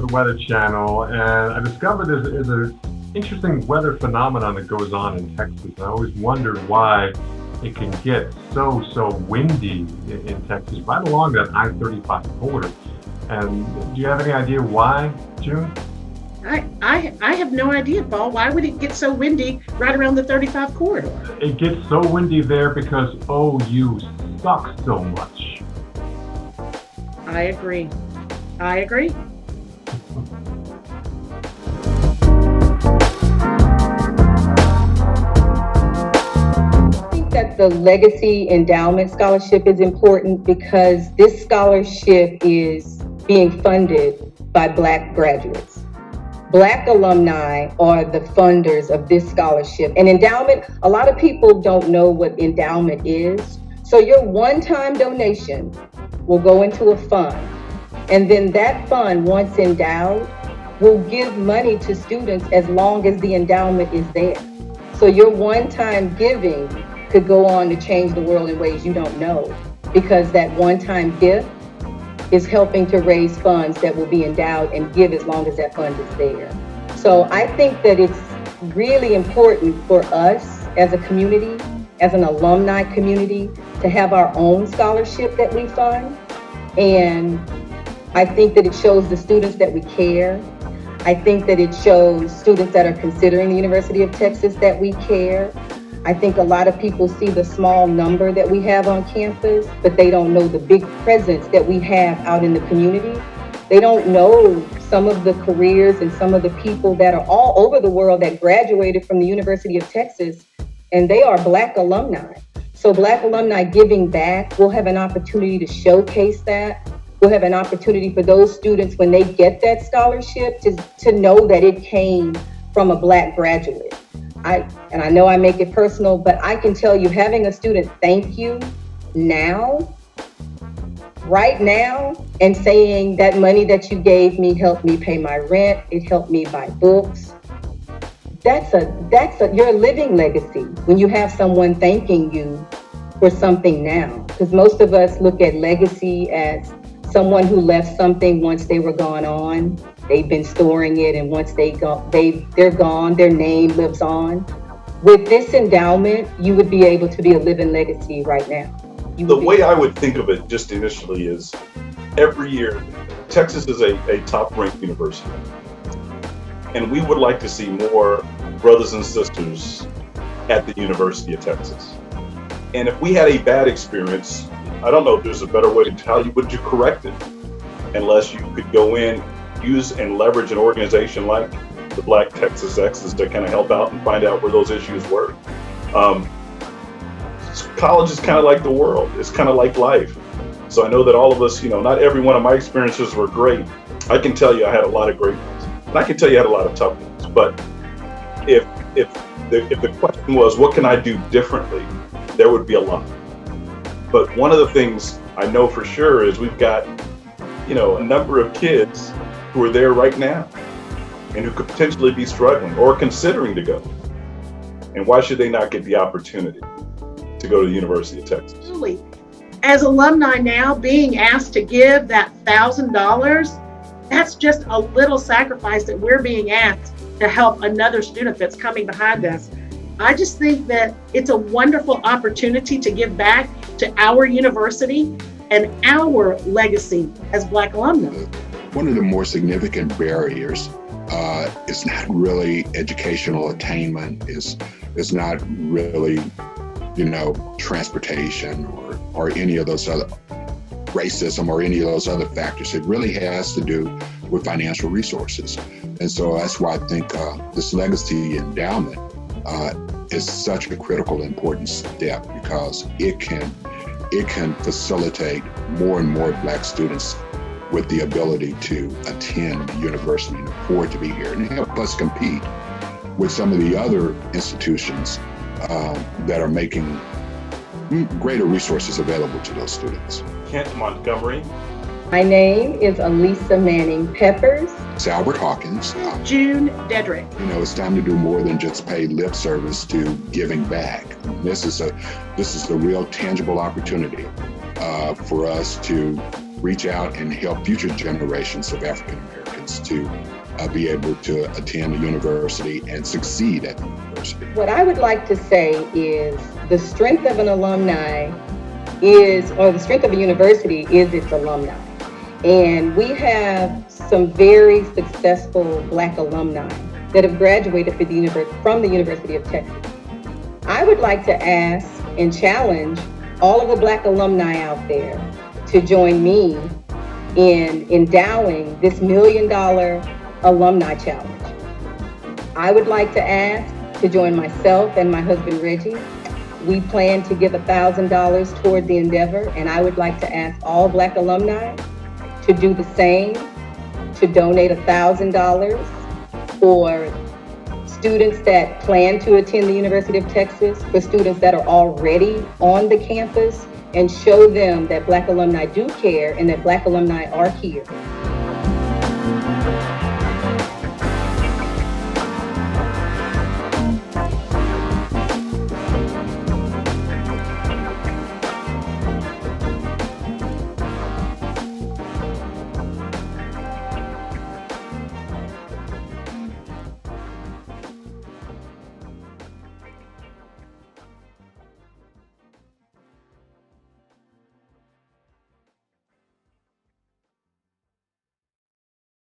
the Weather Channel, and I discovered there's an interesting weather phenomenon that goes on in Texas. I always wondered why it can get so windy in Texas, right along that I-35 corridor. And do you have any idea why, June? I have no idea, Paul. Why would it get so windy right around the 35 corridor? It gets so windy there because OU sucks so much. I agree. I agree. I think that the Legacy Endowment Scholarship is important because this scholarship is being funded by Black graduates. Black alumni are the funders of this scholarship. And endowment, a lot of people don't know what endowment is. So your one-time donation will go into a fund. And then that fund, once endowed, will give money to students as long as the endowment is there. So your one-time giving could go on to change the world in ways you don't know, because that one-time gift is helping to raise funds that will be endowed and give as long as that fund is there. So I think that it's really important for us as a community, as an alumni community, to have our own scholarship that we fund. And I think that it shows the students that we care. I think that it shows students that are considering the University of Texas that we care. I think a lot of people see the small number that we have on campus, but they don't know the big presence that we have out in the community. They don't know some of the careers and some of the people that are all over the world that graduated from the University of Texas, and they are Black alumni. So Black alumni giving back, we'll have an opportunity to showcase that. We'll have an opportunity for those students when they get that scholarship to know that it came from a Black graduate. I know I make it personal, but I can tell you, having a student thank you now, right now, and saying that money that you gave me helped me pay my rent, it helped me buy books. You're a living legacy when you have someone thanking you for something now. Because most of us look at legacy as someone who left something once they were gone on. They've been storing it, and once they're gone, their name lives on. With this endowment, you would be able to be a living legacy right now. The way I would think of it just initially is every year, Texas is a top-ranked university. And we would like to see more brothers and sisters at the University of Texas. And if we had a bad experience, I don't know if there's a better way to tell you, would you correct it? Unless you could go in, use and leverage an organization like the Black Texas Exes to kind of help out and find out where those issues were. College is kind of like the world. It's kind of like life. So I know that all of us, not every one of my experiences were great. I can tell you I had a lot of great ones. And I can tell you I had a lot of tough ones. But if the question was, what can I do differently? There would be a lot. But one of the things I know for sure is we've got, a number of kids who are there right now and who could potentially be struggling or considering to go. And why should they not get the opportunity to go to the University of Texas? Absolutely. As alumni now, being asked to give that $1,000, that's just a little sacrifice that we're being asked to help another student that's coming behind us. I just think that it's a wonderful opportunity to give back to our university and our legacy as Black alumni. One of the more significant barriers is not really educational attainment, is not really, transportation or any of those other racism or any of those other factors. It really has to do with financial resources. And so that's why I think this Legacy Endowment is such a critical, important step, because it can facilitate more and more Black students with the ability to attend the university and afford to be here and help us compete with some of the other institutions that are making greater resources available to those students. Kent Montgomery. My name is Alisa Peppers. It's Albert Hawkins. June Deadrick. It's time to do more than just pay lip service to giving back. This is a real tangible opportunity for us to reach out and help future generations of African Americans to be able to attend the university and succeed at the university. What I would like to say is the strength of an alumni is, or the strength of a university is its alumni. And we have some very successful Black alumni that have graduated from the University of Texas. I would like to ask and challenge all of the Black alumni out there to join me in endowing this $1 million alumni challenge. I would like to ask to join myself and my husband Reggie. We plan to give $1,000 toward the endeavor, and I would like to ask all Black alumni to do the same, to donate $1,000 for students that plan to attend the University of Texas, for students that are already on the campus, and show them that Black alumni do care and that Black alumni are here